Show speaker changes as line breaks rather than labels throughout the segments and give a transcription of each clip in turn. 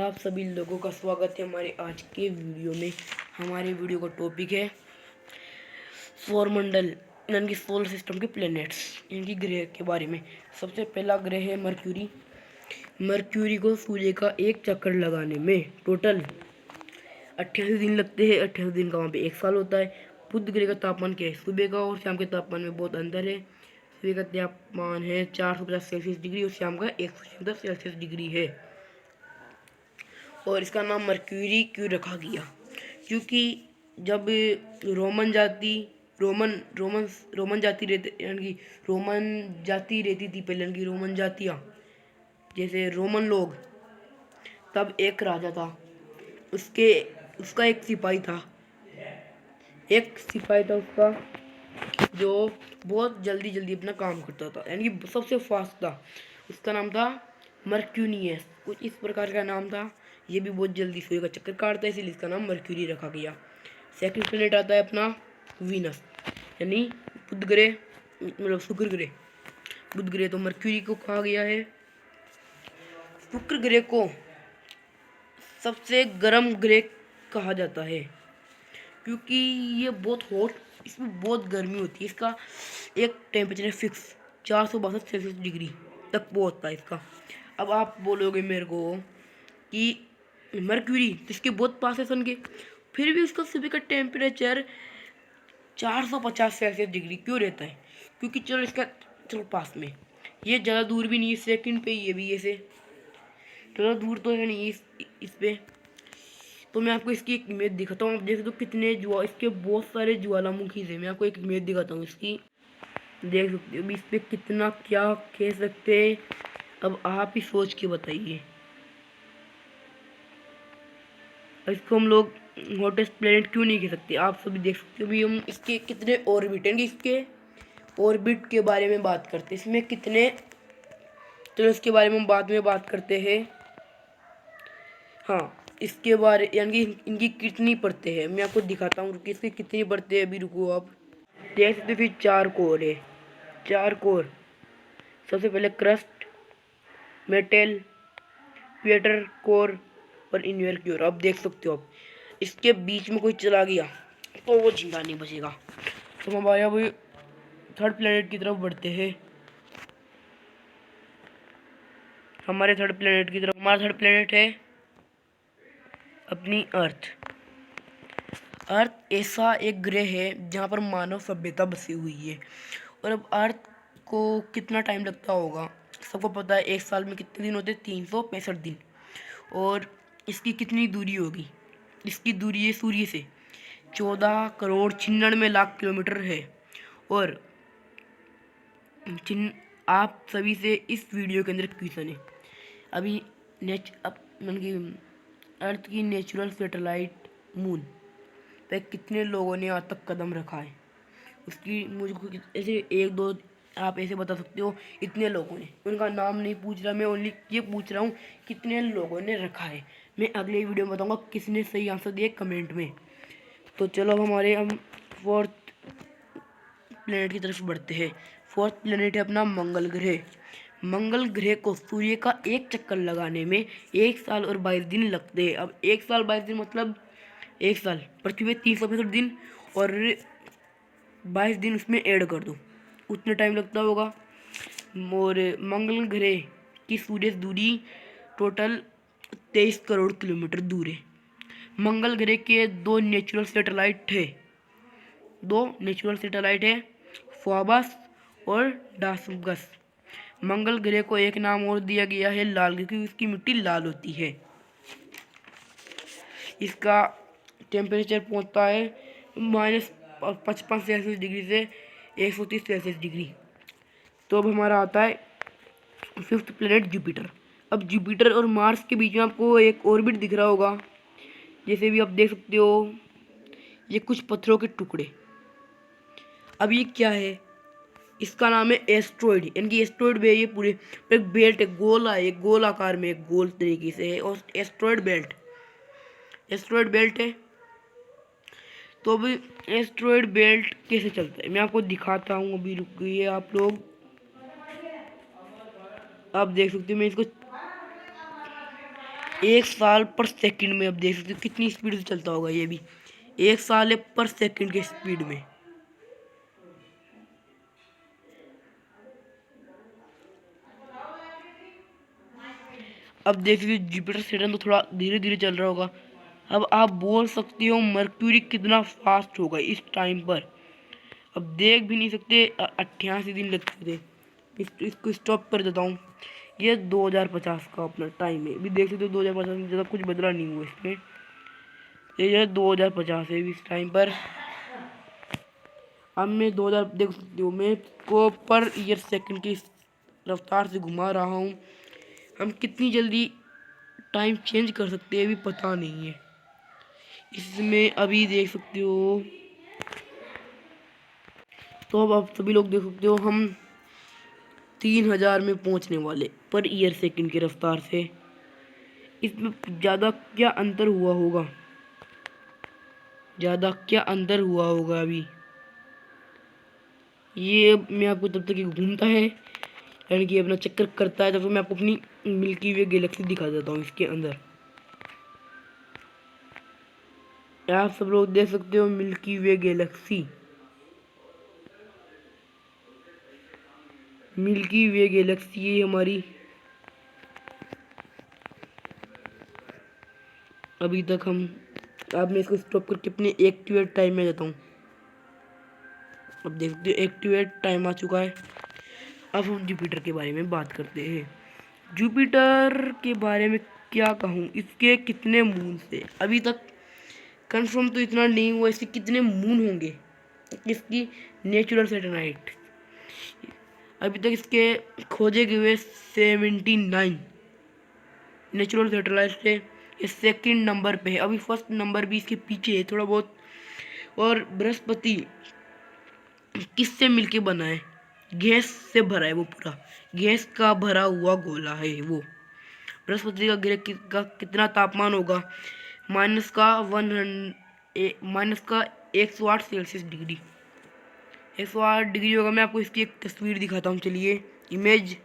आप सभी लोगों का स्वागत है हमारे आज के वीडियो में। हमारे वीडियो का टॉपिक है सौरमंडल यानी कि सोलर सिस्टम के प्लैनेट्स, इनकी ग्रह के बारे में। सबसे पहला ग्रह है मर्क्यूरी। मर्क्यूरी को सूर्य का एक चक्कर लगाने में टोटल 88 दिन लगते हैं। 88 दिन का वहाँ पे एक साल होता है। बुध ग्रह का तापमान क्या है? सुबह का और शाम के तापमान में बहुत अंतर है। सुबह का तापमान है 450 सेल्सियस डिग्री और शाम का 110 सेल्सियस डिग्री है। और इसका नाम मर्क्यूरी क्यों रखा गया? क्योंकि जब रोमन जाति रोमन रोमन रोमन जाति रहते यानी कि रोमन जाति रहती थी पहले, यानी कि रोमन जातियाँ जैसे रोमन लोग, तब एक राजा था, उसका एक सिपाही था उसका, जो बहुत जल्दी जल्दी अपना काम करता था, यानी कि सबसे फास्ट था। उसका नाम था मर्क्यूनियस, कुछ इस प्रकार का नाम था। ये भी बहुत जल्दी सूर्य का चक्कर काटता है, इसलिए इसका नाम मर्क्यूरी रखा गया। सेकंड प्लेनेट आता है अपना वीनस, यानी बुध ग्रह, मतलब शुक्र ग्रह। बुध ग्रह तो मर्क्यूरी को कहा गया है। शुक्र ग्रह को सबसे गर्म ग्रह कहा जाता है क्योंकि ये बहुत हॉट, इसमें बहुत गर्मी होती है। इसका एक टेम्परेचर है फिक्स 462 सेल्सियस डिग्री तक पहुँचता है इसका। अब आप बोलोगे मेरे को कि मर्क्यूरी तो इसके बहुत पास है सन के, फिर भी उसका सुबह का टेम्परेचर 450 सेल्सियस डिग्री क्यों रहता है? क्योंकि चलो पास में, ये ज़्यादा दूर भी नहीं है, सेकंड पे ये भी ऐसे ज़्यादा दूर तो है नहीं इस पे। तो मैं आपको इसकी एक इमेज दिखाता हूँ। आप देख सकते हो कितने इसके बहुत सारे ज्वालामुखी है। मैं आपको एक इमेज दिखाता हूँ इसकी, देख सकते हो इस पे कितना क्या कह सकते हैं। अब आप ही सोच के बताइए। इसको हम लोग हॉटेस्ट प्लेनेट क्यों नहीं कह सकते? आप सभी देख सकते हो भी हम इसके कितने ऑर्बिट हैं। इसके ऑर्बिट के बारे में बात करते हैं, इसमें कितने, चलो इसके बारे में हम बाद में बात करते हैं। हाँ, इसके बारे यानी कि इनकी कितनी परतें हैं मैं आपको दिखाता हूँ। रुकिए, इसकी कितनी परतें हैं अभी, रुको। आप देख सकते फिर 4 कोर है। 4 कोर, सबसे पहले क्रस्ट, मेटल, वेटर कोर और इनर कोर। आप देख सकते हो। आप इसके बीच में कोई चला गया तो वो जिंदा नहीं बचेगा। तो हमारे अभी थर्ड प्लेनेट की तरफ बढ़ते हैं। हमारा थर्ड प्लेनेट है अपनी अर्थ। अर्थ ऐसा एक ग्रह है जहाँ पर मानव सभ्यता बसी हुई है। और अब अर्थ को कितना टाइम लगता होगा सबको पता है। एक साल में कितने दिन होते हैं? 365 दिन। और इसकी कितनी दूरी होगी? इसकी दूरी है सूर्य से 14 करोड़ 96 लाख किलोमीटर है। और आप सभी से इस वीडियो के अंदर क्वेश्चन है, अभी मतलब कि अर्थ की नेचुरल सैटेलाइट मून पे कितने लोगों ने आज तक कदम रखा है? उसकी मुझको ऐसे एक दो आप ऐसे बता सकते हो इतने लोगों ने। उनका नाम नहीं पूछ रहा मैं, ओनली ये पूछ रहा हूँ कितने लोगों ने रखा है। मैं अगले वीडियो में बताऊँगा किसने सही आंसर दिया कमेंट में। तो चलो हम फोर्थ प्लेनेट की तरफ बढ़ते हैं। फोर्थ प्लेनेट है अपना मंगल ग्रह। मंगल ग्रह को सूर्य का एक चक्कर लगाने में 1 साल और 22 दिन लगते हैं। अब 1 साल 22 दिन मतलब 1 साल, पृथ्वी पे 365 दिन और 22 दिन उसमें ऐड कर दो, उतने टाइम लगता होगा। और मंगल ग्रह की सूर्य से दूरी टोटल 23 करोड़ किलोमीटर दूर है। मंगल ग्रह के दो नेचुरल सैटेलाइट है, फोबस और डासगस। मंगल ग्रह को एक नाम और दिया गया है लाल, क्योंकि उसकी मिट्टी लाल होती है। इसका टेम्परेचर पहुंचता है -55 सेल्सियस डिग्री से 130 सेल्सियस डिग्री। तो अब हमारा आता है फिफ्थ प्लेनेट जुपिटर। अब जुपिटर और मार्स के बीच में आपको एक ऑर्बिट दिख रहा होगा, जैसे भी आप देख सकते हो ये कुछ पत्थरों के टुकड़े। अब ये क्या है? इसका नाम है एस्ट्रॉइड, यानी कि एस्ट्रॉइड है। ये पूरे एक बेल्ट है, गोला है, गोल आकार में, एक गोल तरीके से है, और एस्ट्रॉइड बेल्ट है। तो अभी एस्ट्रॉइड बेल्ट कैसे चलता है मैं आपको दिखाता हूँ। अभी रुकिए आप लोग, आप देख सकते हो मैं इसको 1 साल पर सेकंड में। अब देख सकते हो कितनी स्पीड से चलता होगा ये भी, 1 साल है पर सेकंड के स्पीड में। अब देख लीजिए जुपिटर सैटर्न तो थोड़ा धीरे धीरे चल रहा होगा। अब आप बोल सकते हो मर्क्यूरी कितना फास्ट होगा इस टाइम पर। अब देख भी नहीं सकते, 88 दिन लगते थे। इसको स्टॉप कर देता हूँ। ये 2050 का अपना टाइम है। अभी देख सकते हो 2050 में ज़्यादा कुछ बदला नहीं हुआ इसमें। ये 2050 है इस टाइम पर। अब मैं 2000 देख सकते हो, मैं को पर ईयर सेकंड की रफ्तार से घुमा रहा हूँ। हम कितनी जल्दी टाइम चेंज कर सकते हैं अभी पता नहीं है इसमें। अभी देख सकते हो, तो अब आप सभी लोग देख सकते हो हम 3000 में पहुंचने वाले पर ईयर सेकंड की रफ्तार से। इसमें ज़्यादा क्या अंतर हुआ होगा, ज़्यादा क्या अंतर हुआ होगा अभी। ये मैं आपको तब तक ये घूमता है, यानी कि अपना चक्कर करता है, तब तो मैं आपको अपनी मिल्की वे गैलेक्सी दिखा देता हूँ इसके अंदर। आप सब लोग देख सकते हो मिल्की वे गैलेक्सी, मिल्की वे गैलेक्सी ये हमारी। अभी तक हम, अब मैं इसको स्टॉप करके अपने एक्टिवेट टाइम में जाता हूँ। अब देख सकते हो एक्टिवेट टाइम आ चुका है। अब हम जुपिटर के बारे में बात करते हैं। जुपिटर के बारे में क्या कहूँ, इसके कितने मून से अभी तक कंफर्म तो इतना नहीं हुआ, इसके कितने मून होंगे इसकी नेचुरल सैटेलाइट। अभी तक इसके खोजे गए 79 नेचुरल सैटेलाइट से ये सेकंड नंबर पे है। अभी फर्स्ट नंबर भी इसके पीछे है थोड़ा बहुत। और बृहस्पति किससे मिलके बना है, गैस से भरा है वो, पूरा गैस का भरा हुआ गोला है वो। बृहस्पति का ग्रह का कितना तापमान होगा, -108 सेल्सियस डिग्री, 108 डिग्री होगा। मैं आपको इसकी एक तस्वीर दिखाता हूँ, चलिए इमेज।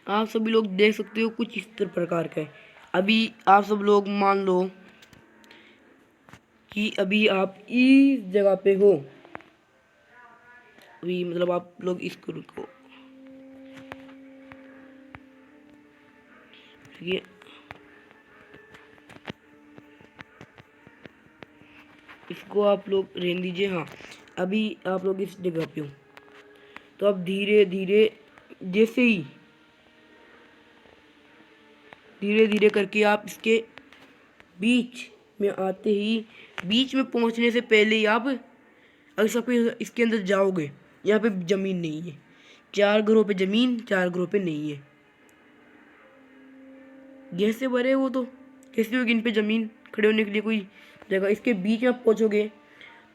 आप सभी लोग देख सकते हो कुछ इस प्रकार का है। अभी आप सब लोग मान लो कि अभी आप इस जगह पे हो, अभी मतलब आप लोग इसको रुको, ये इसको आप लोग रहने दीजिए। हाँ, अभी आप लोग इस जगह पे हो, तो अब धीरे धीरे जैसे ही धीरे धीरे करके आप इसके बीच में आते ही, बीच में पहुंचने से पहले ही आप अगर सब इसके अंदर जाओगे, यहाँ पे ज़मीन नहीं है, 4 ग्रहों पे ज़मीन, 4 ग्रहों पे नहीं है। गैस से भरे वो तो कैसे होगी इन पे ज़मीन खड़े होने के लिए कोई जगह। इसके बीच में आप पहुँचोगे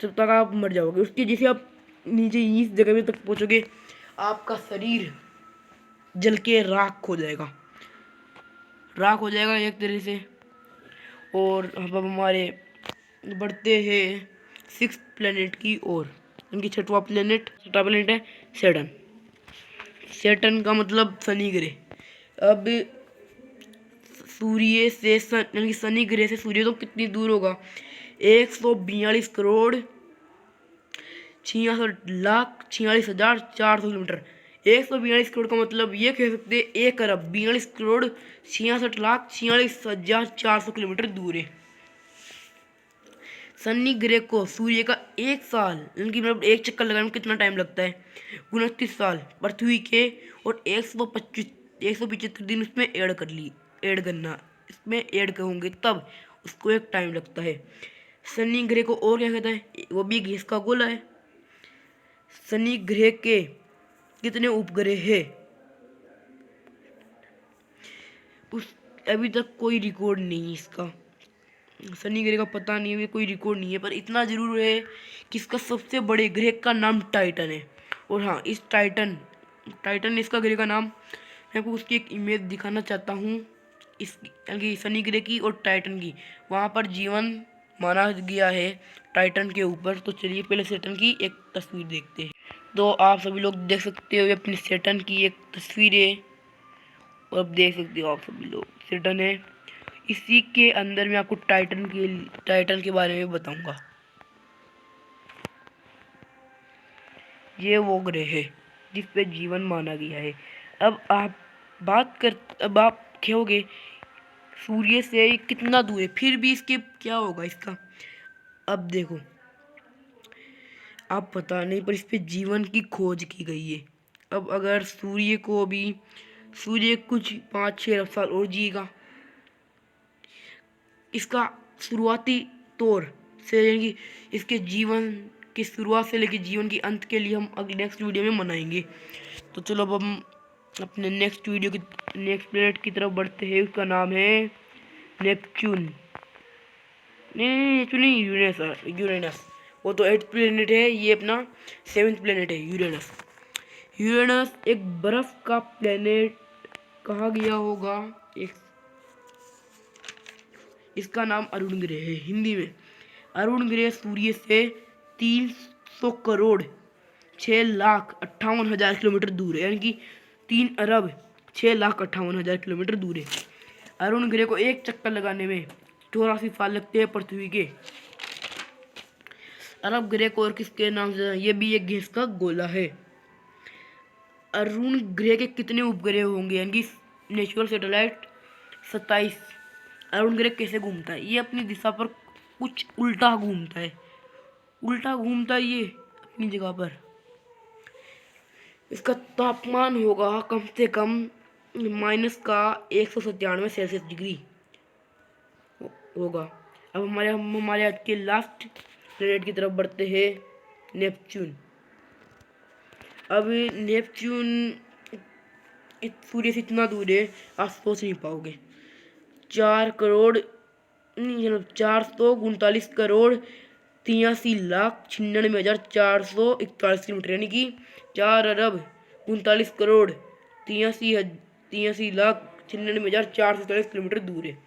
तब तक आप मर जाओगे। उसके जैसे आप नीचे इस जगह में तक पहुँचोगे, आपका शरीर जल के राख हो जाएगा, राख हो जाएगा एक तरह से। और अब हमारे बढ़ते हैं 6th प्लेनेट की ओर। इनकी छठवां प्लेनेट है सैटर्न। सैटर्न का मतलब शनि ग्रह। अब सूर्य से यानी कि शनि ग्रह से सूर्य तो कितनी दूर होगा, 142,46,46,400 किलोमीटर। 142 करोड़ का मतलब ये कह सकते हैं 1,42,46,46,46,400 किलोमीटर दूर है। शनि ग्रह को सूर्य का 1 साल यानी कि मतलब एक चक्कर लगाने में कितना टाइम लगता है, 29 साल पृथ्वी के। और 175 दिन उसमें ऐड करना, इसमें ऐड होंगे तब उसको एक टाइम लगता है। शनि ग्रह को और क्या कहता है, वो भी गैस का गोला है। शनि ग्रह के कितने उपग्रह है, उस अभी तक कोई रिकॉर्ड नहीं है इसका। शनि ग्रह का पता नहीं है, कोई रिकॉर्ड नहीं है, पर इतना जरूर है कि इसका सबसे बड़े ग्रह का नाम टाइटन है। और हाँ, इस टाइटन इसका ग्रह का नाम। मैं आपको उसकी एक इमेज दिखाना चाहता हूँ, इस यानी शनि ग्रह की और टाइटन की। वहाँ पर जीवन माना गया है टाइटन के ऊपर। तो चलिए पहले सैटर्न की एक तस्वीर देखते हैं। तो आप सभी लोग देख सकते हो ये अपनी सैटर्न की एक तस्वीर है। और अब देख सकते हो आप सभी लोग सेटर्न है। इसी के अंदर मैं आपको टाइटन के बारे में बताऊंगा। ये वो ग्रह है जिस पे जीवन माना गया है। अब आप कहोगे सूर्य से कितना दूर है, फिर भी इसके क्या होगा इसका। अब देखो, आप पता नहीं पर इस पे जीवन की खोज की गई है। अब अगर सूर्य कुछ 5-6 अरब साल और जिएगा, इसका शुरुआती तौर से यानी कि इसके जीवन की शुरुआत से लेकर जीवन की अंत के लिए हम अगले नेक्स्ट वीडियो में मनाएंगे। तो चलो अब हम अपने नेक्स्ट प्लेनेट की तरफ बढ़ते हैं। उसका नाम है नेपच्यून। नहीं, यूरेनस। वो तो 8th प्लेनेट है, ये अपना 7th प्लेनेट है यूरेनस एक बर्फ का प्लेनेट कहा गया होगा। इसका नाम अरुण ग्रह है हिंदी में। अरुण ग्रह सूर्य से 300 करोड़ 6,58,000 किलोमीटर दूर है, यानी कि 3 अरब 6,58,000 किलोमीटर दूर है। अरुण ग्रह को एक चक्कर लगाने में 84 साल लगते हैं पृथ्वी के। अरब ग्रह को और किसके नाम से, ये भी एक गैस का गोला है। अरुण ग्रह के कितने उपग्रह होंगे, यानी कि नेचुरल सैटेलाइट 27। अरुण ग्रह कैसे घूमता है, ये अपनी दिशा पर कुछ उल्टा घूमता है ये अपनी जगह पर। इसका तापमान होगा कम से कम -197 डिग्री होगा। अब हमारे आज के लास्ट प्लेनेट की तरफ बढ़ते हैं, नेपच्यून। अब नेपच्यून सूर्य से इतना दूर है आप सोच नहीं पाओगे। 4,39,93,96,441 किलोमीटर, यानी कि 4,39,93,96,441 किलोमीटर दूर है।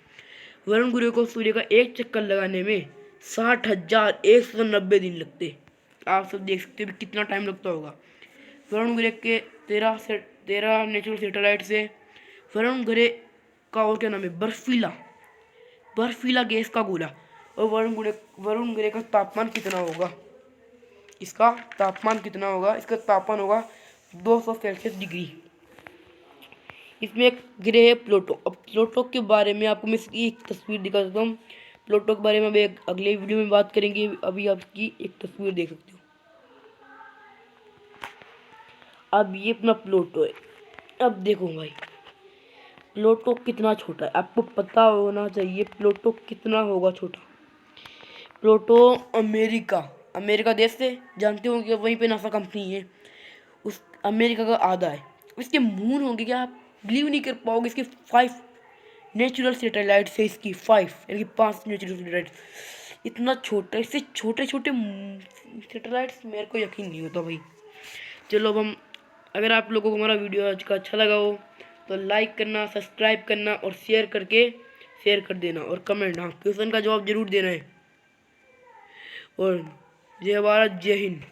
वरुण ग्रह को सूर्य का एक चक्कर लगाने में 60,190 दिन लगते। आप सब देख सकते हो कितना टाइम लगता होगा। वरुण ग्रह के 13 नेचुरल सैटेलाइट से वरुण ग्रह का और क्या नाम है, बर्फीला गैस का गोला। और वरुण ग्रह का तापमान कितना होगा, इसका तापमान होगा 200 सेल्सियस डिग्री। इसमें एक ग्रह है प्लूटो। अब प्लूटो के बारे में आपको मैं इसकी एक तस्वीर दिखा देता हूँ। प्लूटो के बारे में अभी अगले वीडियो में बात करेंगे। अभी आप इसकी एक तस्वीर देख सकते हो। अब ये अपना प्लूटो है। अब देखो भाई, प्लूटो कितना छोटा है, आपको पता होना चाहिए प्लूटो कितना होगा छोटा। प्लूटो अमेरिका देश से जानते होंगे, वहीं पे नासा कंपनी है, उस अमेरिका का आधा है। इसके मून होंगे क्या, आप बिलीव नहीं कर पाओगे। इसके 5 नेचुरल सैटेलाइट है, इसकी 5 यानी कि 5 नेचुरल सैटेलाइट। इतना छोटा, इससे छोटे सैटेलाइट्स मेरे को यकीन नहीं होता भाई। चलो अब हम, अगर आप लोगों को हमारा वीडियो आज का अच्छा लगा हो तो लाइक करना, सब्सक्राइब करना और शेयर कर देना, और कमेंट, हाँ, क्वेश्चन का जवाब जरूर देना है। और जय भारत, जय हिंद।